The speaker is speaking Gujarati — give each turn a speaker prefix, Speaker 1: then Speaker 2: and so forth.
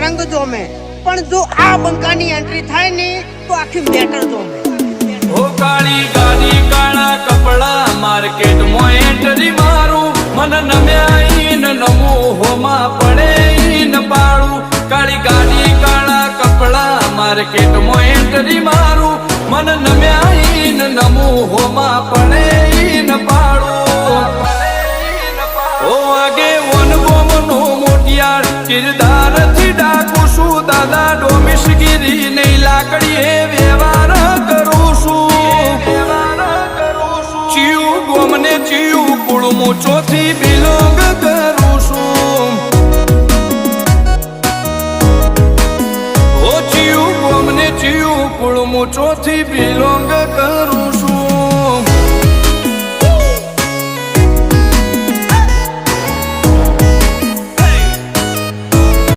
Speaker 1: રંગ જોમે, પણ જો આ બંકાની એન્ટ્રી થાય ને તો આખી મેટર જોમે.
Speaker 2: ઓ કાળી ગાડી કાળા કપડા માર્કેટમાં એન્ટ્રી મારું, મન નમ્યા ઈન નમું હોમાં પડે ઈન પાડું. કાળી ગાડી કાળા કપડા માર્કેટમાં એન્ટ્રી મારું, મન નમ્યા ઈન નમું હોમાં પડે ઈન પાડું. ઓ આગે વન ગોમનો મોટિયાર કિરદાર થી ડાકું છું, દાદા ડોમિશગીરી નહીં લાકડીએ વ્યવહાર કરું છું. ચિયું ગોમને ચિયું કુળમું ચોથી બિલોંગ કરું છું. ઓ ચિયું ગોમને ચિયું કુળમું ચોથી બિલોંગ કરું છું.